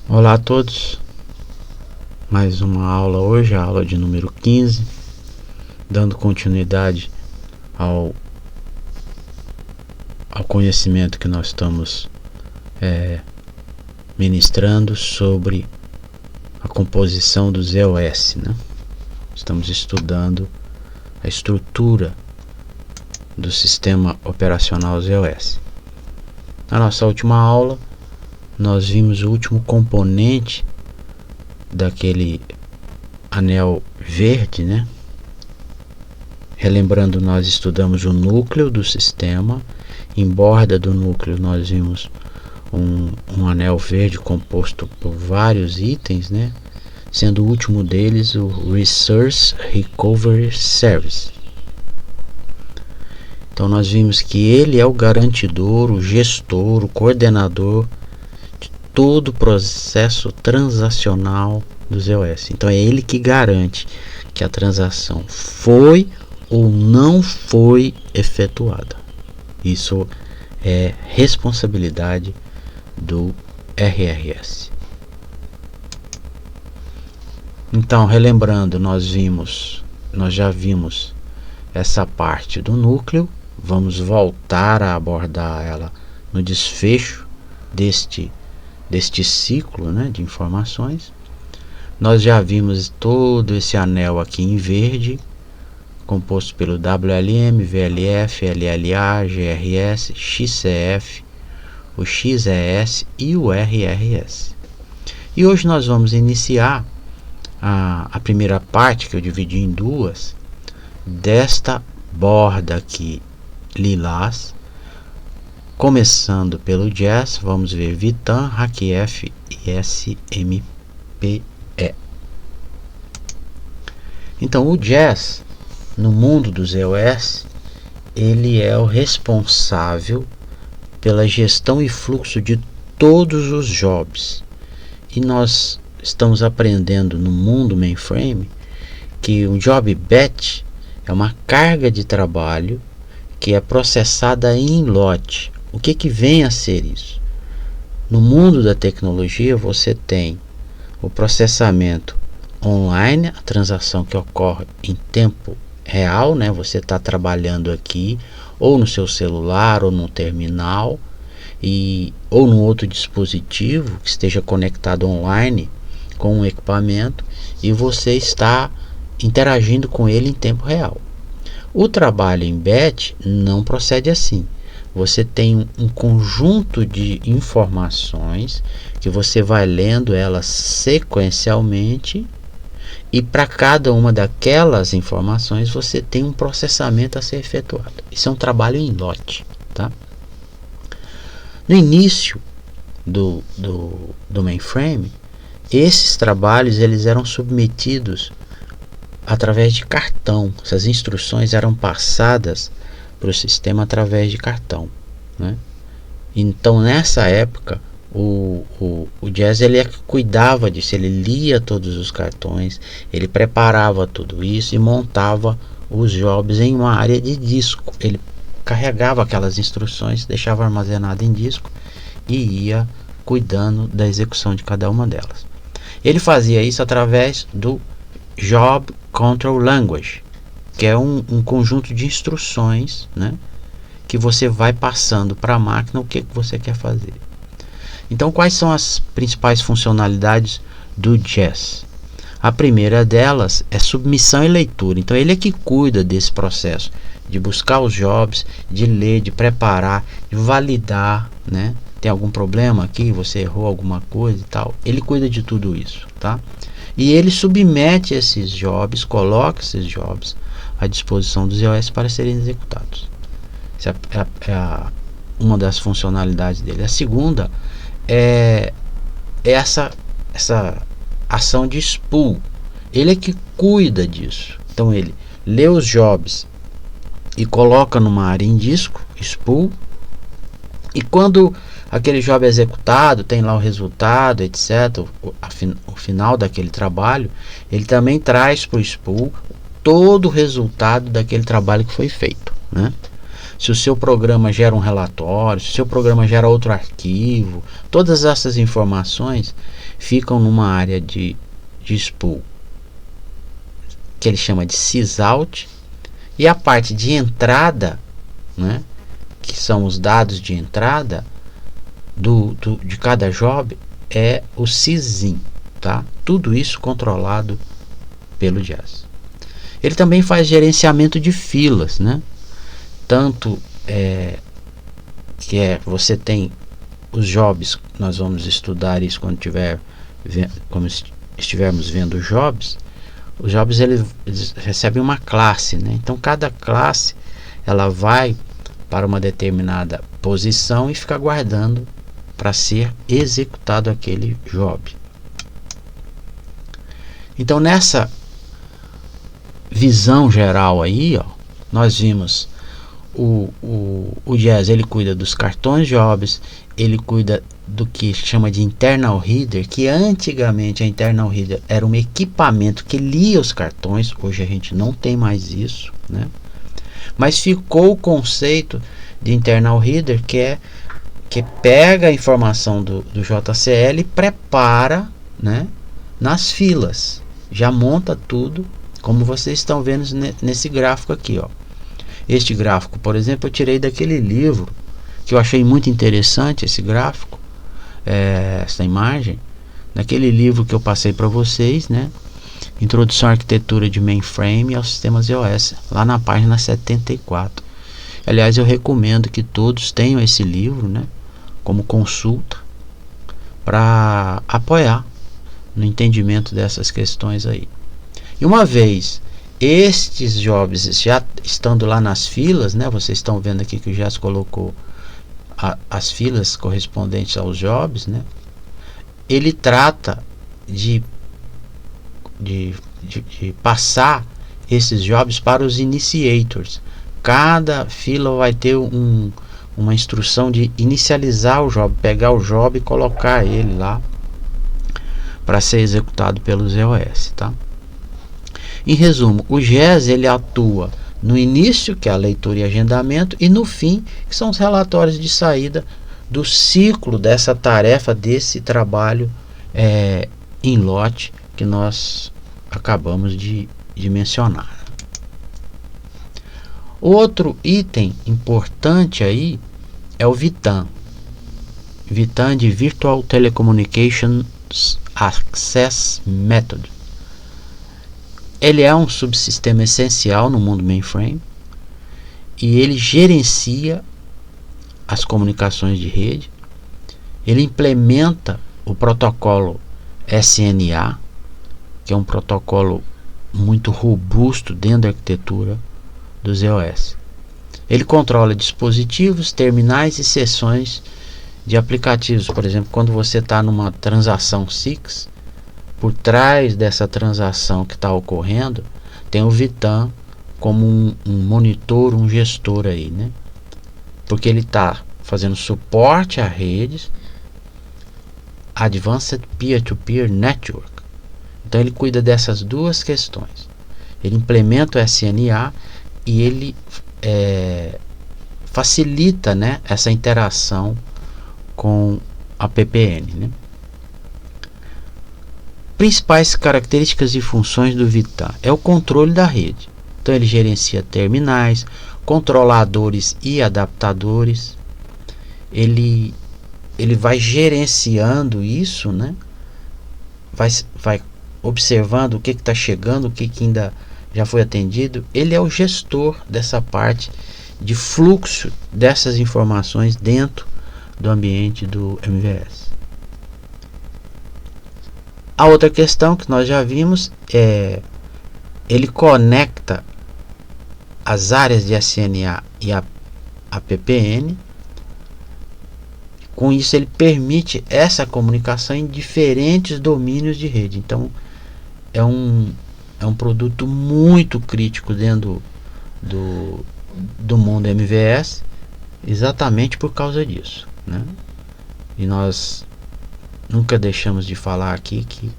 Olá a todos, mais uma aula hoje, a aula de número 15, dando continuidade ao conhecimento que nós estamos ministrando sobre a composição do ZOS, né? Estamos estudando a estrutura do sistema operacional ZOS. Na nossa última aula, nós vimos o último componente daquele anel verde, né? Relembrando, nós estudamos o núcleo do sistema. Em borda do núcleo nós vimos um anel verde composto por vários itens, né? Sendo o último deles o Resource Recovery Service. Então nós vimos que ele é o garantidor, o gestor, o coordenador de todo o processo transacional do ZOS. Então é ele que garante que a transação foi ou não foi efetuada. Isso é responsabilidade do RRS. Então, relembrando, nós já vimos essa parte do núcleo. Vamos voltar a abordar ela no desfecho deste ciclo, né, de informações. Nós já vimos todo esse anel aqui em verde, composto pelo WLM, VLF, LLA, GRS, XCF, o XES e o RRS. E hoje nós vamos iniciar a primeira parte, que eu dividi em duas, desta borda aqui lilás, começando pelo Jazz. Vamos ver Vitan, RACF e SMPE. Então o Jazz, no mundo do ZOS, ele é o responsável pela gestão e fluxo de todos os jobs. E nós estamos aprendendo no mundo mainframe que um job batch é uma carga de trabalho que é processada em lote. O que vem a ser isso? No mundo da tecnologia, você tem o processamento online, a transação que ocorre em tempo real, né? Você está trabalhando aqui ou no seu celular ou no terminal ou no outro dispositivo que esteja conectado online com um equipamento, e você está interagindo com ele em tempo real. O trabalho em batch não procede assim. Você tem um conjunto de informações que você vai lendo elas sequencialmente, e para cada uma daquelas informações você tem um processamento a ser efetuado. Isso é um trabalho em lote, tá? No início do mainframe, esses trabalhos eles eram submetidos através de cartão. Essas instruções eram passadas para o sistema através de cartão, né? Então nessa época o Jazz ele é que cuidava disso. Ele lia todos os cartões, ele preparava tudo isso e montava os jobs em uma área de disco. Ele carregava aquelas instruções, deixava armazenado em disco e ia cuidando da execução de cada uma delas. Ele fazia isso através do Job Control Language, que é um conjunto de instruções, né, que você vai passando para a máquina o que você quer fazer. Então, quais são as principais funcionalidades do Jazz? A primeira delas é submissão e leitura. Então, ele é que cuida desse processo de buscar os jobs, de ler, de preparar, de validar, né? Tem algum problema aqui, você errou alguma coisa e tal. Ele cuida de tudo isso, tá? E ele submete esses jobs, coloca esses jobs à disposição dos ZOS para serem executados. Essa é uma das funcionalidades dele. A segunda é essa ação de spool. Ele é que cuida disso. Então ele lê os jobs e coloca numa área em disco, spool, e quando aquele job é executado, tem lá o resultado, etc., o final daquele trabalho, ele também traz para o spool todo o resultado daquele trabalho que foi feito, né? se o seu programa gera um relatório, se o seu programa gera outro arquivo, todas essas informações ficam numa área de spool que ele chama de sysout, e a parte de entrada, né, que são os dados de entrada de cada job, é o sysin, tá? Tudo isso controlado pelo Jazz. Ele também faz gerenciamento de filas, né? Tanto você tem os jobs, nós vamos estudar isso quando estivermos vendo os jobs. Os jobs eles recebem uma classe, né? Então cada classe ela vai para uma determinada posição e fica aguardando para ser executado aquele job. Então nessa visão geral aí, ó, nós vimos o Jazz, ele cuida dos cartões jobs, ele cuida do que chama de internal reader, que antigamente a internal reader era um equipamento que lia os cartões. Hoje a gente não tem mais isso, né? Mas ficou o conceito de internal reader, que pega a informação do JCL e prepara, né, nas filas, já monta tudo, como vocês estão vendo nesse gráfico aqui, ó. Este gráfico, por exemplo, eu tirei daquele livro que eu achei muito interessante, esse gráfico, essa imagem, naquele livro que eu passei para vocês, né? Introdução à Arquitetura de Mainframe e aos Sistemas EOS, lá na página 74. Aliás, eu recomendo que todos tenham esse livro, né, como consulta, para apoiar no entendimento dessas questões aí. E uma vez estes jobs já estando lá nas filas, né, vocês estão vendo aqui que o Jazz colocou as filas correspondentes aos jobs, né, ele trata de passar esses jobs para os initiators. Cada fila vai ter uma instrução de inicializar o job, pegar o job e colocar ele lá para ser executado pelos EOS, tá? Em resumo, o Jazz ele atua no início, que é a leitura e agendamento, e no fim, que são os relatórios de saída do ciclo dessa tarefa, desse trabalho em lote que nós acabamos de mencionar. Outro item importante aí é o VTAM. VTAM de Virtual Telecommunications Access Method. Ele é um subsistema essencial no mundo mainframe e ele gerencia as comunicações de rede. Ele implementa o protocolo SNA, que é um protocolo muito robusto dentro da arquitetura dos EOS. Ele controla dispositivos, terminais e sessões de aplicativos. Por exemplo, quando você está numa transação SIX, por trás dessa transação que está ocorrendo, tem o VTAM como um monitor, um gestor aí, né? Porque ele está fazendo suporte a redes, Advanced Peer-to-Peer Network. Então ele cuida dessas duas questões. Ele implementa o SNA e ele facilita, né, essa interação com a PPN, né? Principais características e funções do VTAM é o controle da rede. Então ele gerencia terminais, controladores e adaptadores. Ele vai gerenciando isso, né? Vai observando o que está chegando, o que ainda já foi atendido. Ele é o gestor dessa parte de fluxo dessas informações dentro do ambiente do MVS. A outra questão que nós já vimos é ele conecta as áreas de SNA e a PPN. Com isso ele permite essa comunicação em diferentes domínios de rede. Então é um produto muito crítico dentro do mundo MVS, exatamente por causa disso, né? E nós nunca deixamos de falar aqui que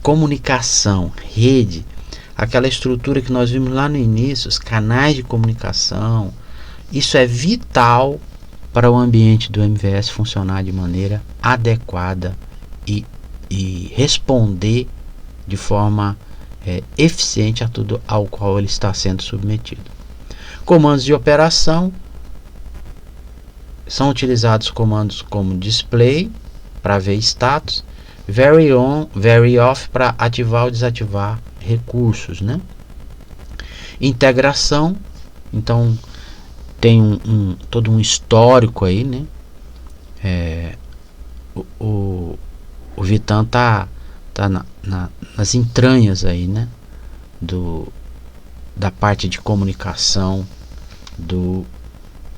comunicação, rede, aquela estrutura que nós vimos lá no início, os canais de comunicação Isso é vital para o ambiente do MVS funcionar de maneira adequada e responder de forma eficiente a tudo ao qual ele está sendo submetido. Comandos de operação: são utilizados comandos como display para ver status, vary on, vary off para ativar ou desativar recursos, né? Integração, então tem todo um histórico aí, né? O Vitan tá nas entranhas aí, né? Da parte de comunicação do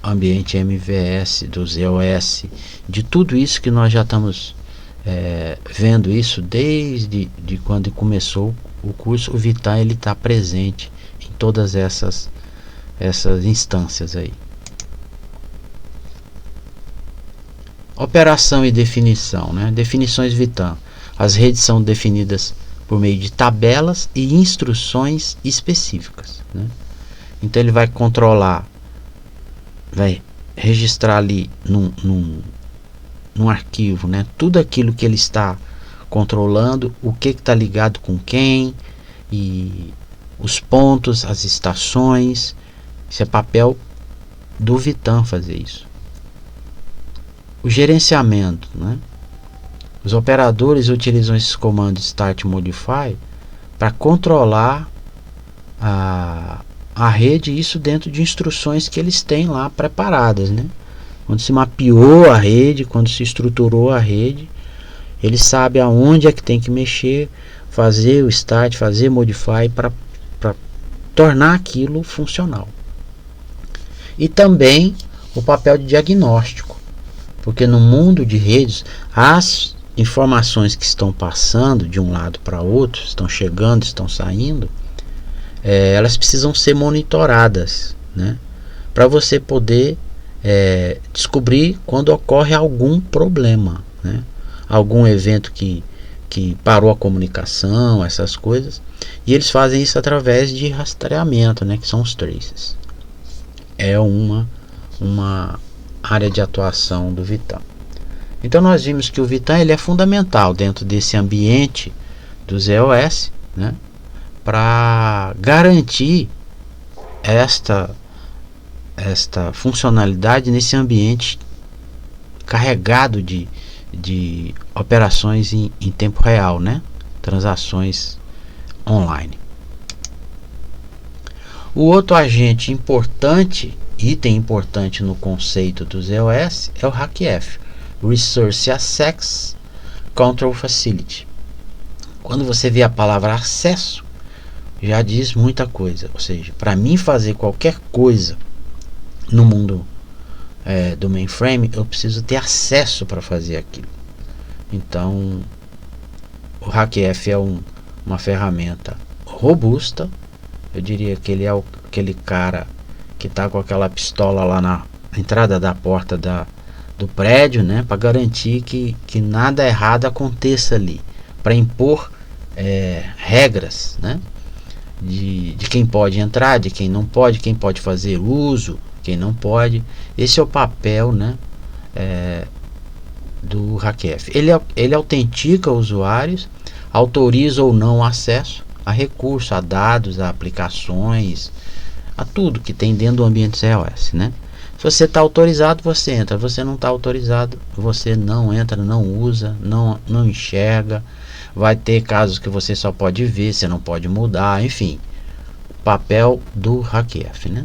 ambiente MVS, do ZOS, de tudo isso que nós já estamos vendo isso desde quando começou o curso. O Vitan ele está presente em todas essas instâncias aí. Operação e definição, né? Definições Vitan. As redes são definidas por meio de tabelas e instruções específicas, né? Então ele vai controlar, vai registrar ali num arquivo, né, tudo aquilo que ele está controlando, o que está ligado com quem, e os pontos, as estações. Isso é papel do Vitan fazer isso. O gerenciamento, né? Os operadores utilizam esses comandos Start Modify para controlar a rede, isso dentro de instruções que eles têm lá preparadas, né? Quando se mapeou a rede, quando se estruturou a rede, ele sabe aonde é que tem que mexer, fazer o start, fazer modify para tornar aquilo funcional. E também o papel de diagnóstico, porque no mundo de redes, as informações que estão passando de um lado para outro, estão chegando, estão saindo, elas precisam ser monitoradas, né? Para você poder descobrir quando ocorre algum problema, né? Algum evento que parou a comunicação, essas coisas. E eles fazem isso através de rastreamento, né? Que são os traces. É uma área de atuação do Vitan. Então nós vimos que o Vitan ele é fundamental dentro desse ambiente do ZOS, né? Para garantir esta funcionalidade nesse ambiente carregado de operações em tempo real, né? Transações online. O outro agente importante, item importante no conceito do ZOS, é o RACF, Resource Access Control Facility. Quando você vê a palavra acesso, já diz muita coisa. Ou seja, para mim fazer qualquer coisa no mundo do mainframe, eu preciso ter acesso para fazer aquilo. Então o RACF é uma ferramenta robusta. Eu diria que ele é aquele cara que está com aquela pistola lá na entrada da porta do prédio, né, para garantir que nada errado aconteça ali, para impor regras, né, de quem pode entrar, de quem não pode, quem pode fazer uso, quem não pode. Esse é o papel, né, do RACF. Ele autentica usuários, autoriza ou não o acesso a recursos, a dados, a aplicações, a tudo que tem dentro do ambiente ZOS, né? Se você está autorizado, você entra. Se você não está autorizado, você não entra, não usa, não enxerga. Vai ter casos que você só pode ver, você não pode mudar, enfim. Papel do RACF, né?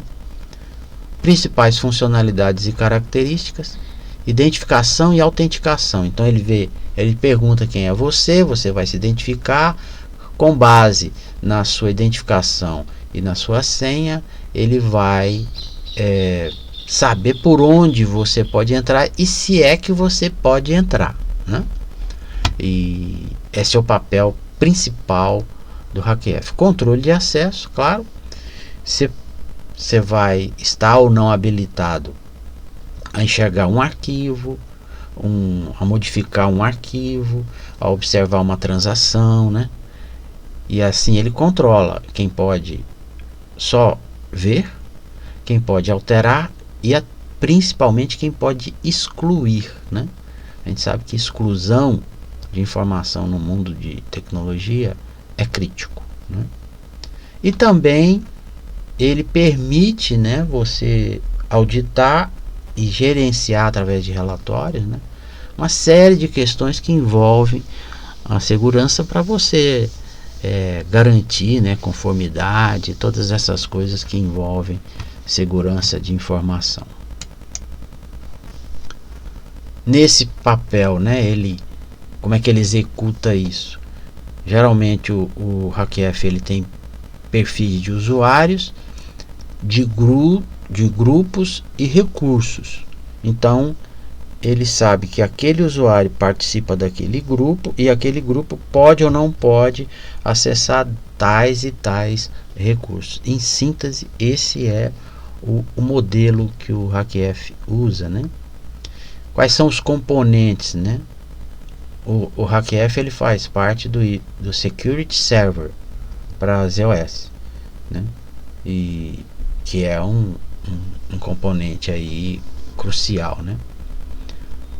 Principais funcionalidades e características: identificação e autenticação. Então ele pergunta quem é você vai se identificar. Com base na sua identificação e na sua senha, ele vai saber por onde você pode entrar e se é que você pode entrar, né? E esse é o papel principal do RACF. Controle de acesso, claro. Você vai estar ou não habilitado a enxergar um arquivo, a modificar um arquivo, a observar uma transação, né? E assim ele controla quem pode só ver, quem pode alterar e principalmente quem pode excluir, né? A gente sabe que exclusão de informação no mundo de tecnologia é crítico, né? E também ele permite, né, você auditar e gerenciar através de relatórios, né, uma série de questões que envolvem a segurança para você garantir, né, conformidade, todas essas coisas que envolvem segurança de informação. Nesse papel, né, como é que ele executa isso? Geralmente o HackF ele tem perfis de usuários, de grupos e recursos. Então ele sabe que aquele usuário participa daquele grupo e aquele grupo pode ou não pode acessar tais e tais recursos. Em síntese, esse é o modelo que o HackF usa, né? Quais são os componentes, né? O HackF ele faz parte do Security Server para as EOS, né? E que é um componente aí crucial, né?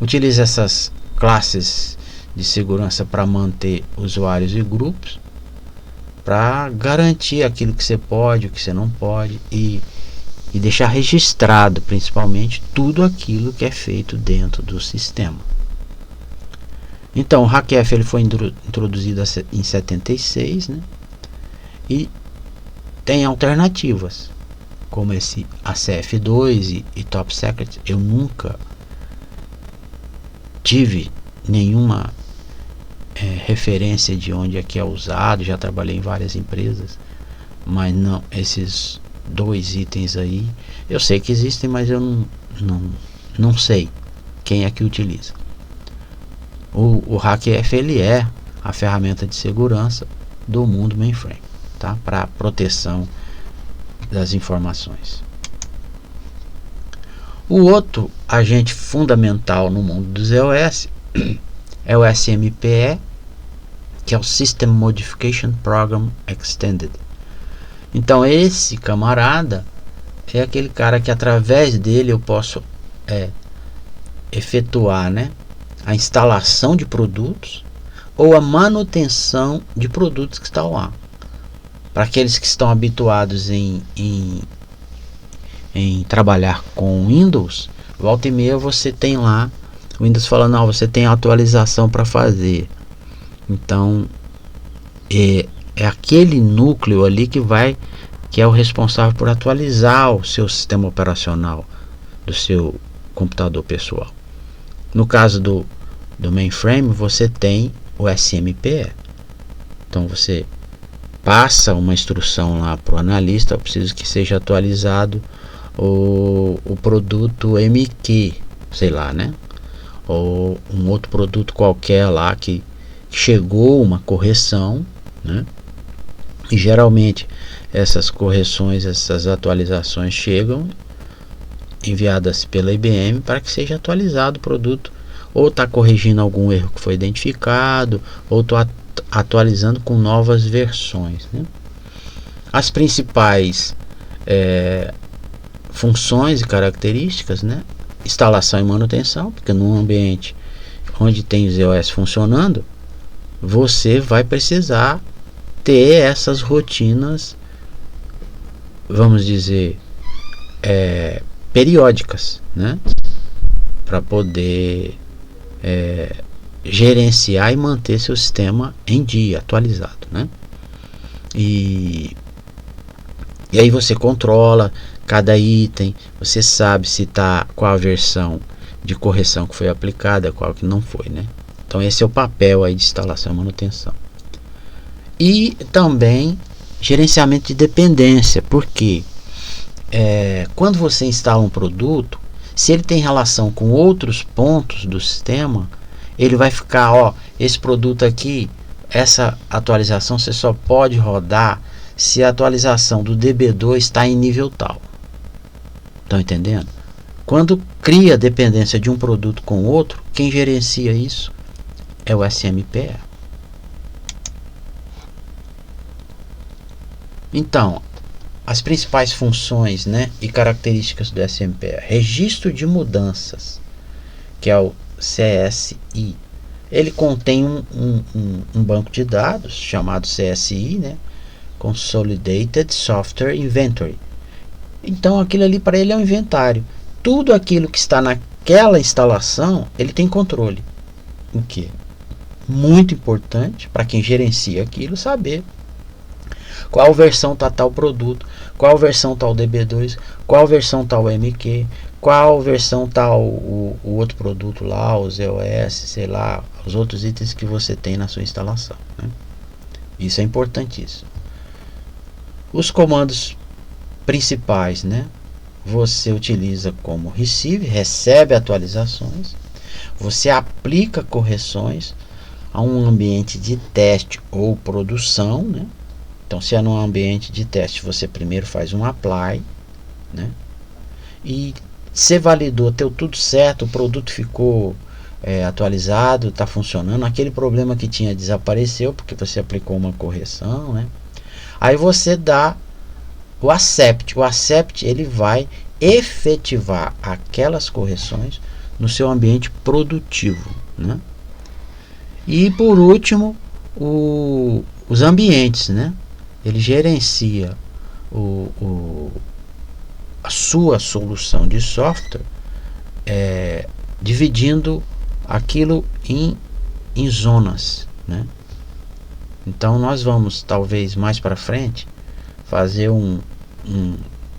Utiliza essas classes de segurança para manter usuários e grupos, para garantir aquilo que você pode, o que você não pode e deixar registrado principalmente tudo aquilo que é feito dentro do sistema. Então o HackF ele foi introduzido em 76, né? E tem alternativas como esse ACF2 e Top Secret. Eu nunca tive nenhuma referência de onde é que é usado, já trabalhei em várias empresas, mas não, esses dois itens aí eu sei que existem, mas eu não sei quem é que utiliza. O HackF ele é a ferramenta de segurança do mundo mainframe, tá? Para proteção das informações. O outro agente fundamental no mundo dos EOS é o SMPE, que é o System Modification Program Extended. Então esse camarada é aquele cara que através dele eu posso efetuar, né, a instalação de produtos ou a manutenção de produtos que estão lá. Para aqueles que estão habituados em trabalhar com Windows, volta e meia você tem lá o Windows falando, não, você tem atualização para fazer. Então é aquele núcleo ali que é o responsável por atualizar o seu sistema operacional do seu computador pessoal. No caso do mainframe, você tem o SMPE. Então você passa uma instrução lá para o analista, eu preciso que seja atualizado o produto MQ, sei lá, né? Ou um outro produto qualquer lá que chegou uma correção, né? E geralmente essas correções, essas atualizações chegam enviadas pela IBM para que seja atualizado o produto, ou está corrigindo algum erro que foi identificado, ou está atualizando com novas versões, né? As principais funções e características, né? Instalação e manutenção, porque num ambiente onde tem os EOS funcionando, você vai precisar ter essas rotinas, vamos dizer, periódicas, né? Para poder gerenciar e manter seu sistema em dia, atualizado, né? E aí você controla cada item, você sabe se está qual a versão de correção que foi aplicada, qual que não foi, né? Então esse é o papel aí de instalação e manutenção. E também gerenciamento de dependência, porque quando você instala um produto, se ele tem relação com outros pontos do sistema, ele vai ficar, esse produto aqui, essa atualização você só pode rodar se a atualização do DB2 está em nível tal. Estão entendendo? Quando cria dependência de um produto com outro, quem gerencia isso é o SMPE. Então, as principais funções, né, e características do SMPE. Registro de mudanças, que é o CSI. Ele contém um banco de dados chamado CSI, né, Consolidated Software Inventory. Então aquilo ali para ele é um inventário. Tudo aquilo que está naquela instalação, ele tem controle. O que é muito importante para quem gerencia aquilo saber qual versão está tal produto, qual versão está o DB2, qual versão está o MQ, qual versão está o outro produto lá, os EOS, sei lá, os outros itens que você tem na sua instalação, né? Isso é importantíssimo. Os comandos principais, né? Você utiliza como recebe atualizações, você aplica correções a um ambiente de teste ou produção, né? Então, se é num ambiente de teste, você primeiro faz um apply, né? E você validou, deu tudo certo, o produto ficou atualizado, está funcionando, aquele problema que tinha desapareceu porque você aplicou uma correção, né? Aí você dá o accept. O accept ele vai efetivar aquelas correções no seu ambiente produtivo, né? E por último, os ambientes, né? Ele gerencia a sua solução de software, dividindo aquilo em zonas, né? Então nós vamos talvez mais para frente fazer uma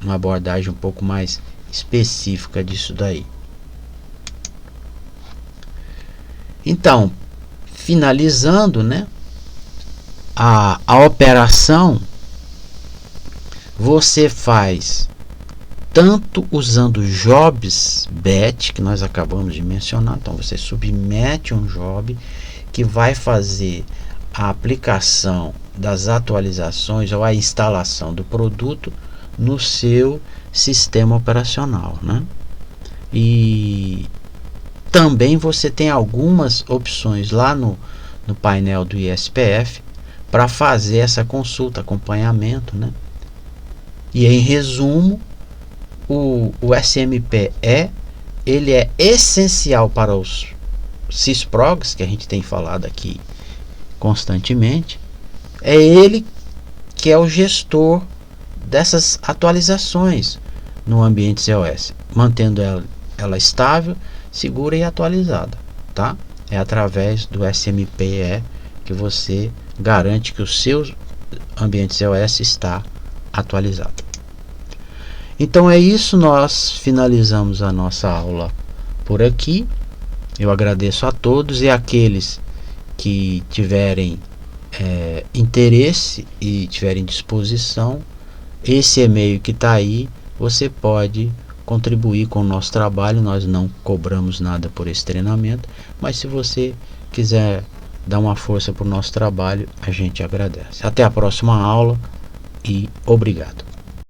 abordagem um pouco mais específica disso daí. Então, finalizando, né, a operação você faz tanto usando jobs batch, que nós acabamos de mencionar. Então você submete um job que vai fazer a aplicação das atualizações ou a instalação do produto no seu sistema operacional, né? E também você tem algumas opções lá no painel do ISPF para fazer essa consulta, acompanhamento, né? E em resumo, o SMPE ele é essencial para os sysprogs, que a gente tem falado aqui constantemente. É ele que é o gestor dessas atualizações no ambiente COS, mantendo ela estável, segura e atualizada, tá? É através do SMPE que você garante que o seu ambiente COS está atualizado. Então é isso, nós finalizamos a nossa aula por aqui. Eu agradeço a todos, e aqueles que tiverem interesse e tiverem disposição, esse e-mail que está aí, você pode contribuir com o nosso trabalho. Nós não cobramos nada por esse treinamento, mas se você quiser dar uma força para o nosso trabalho, a gente agradece. Até a próxima aula e obrigado.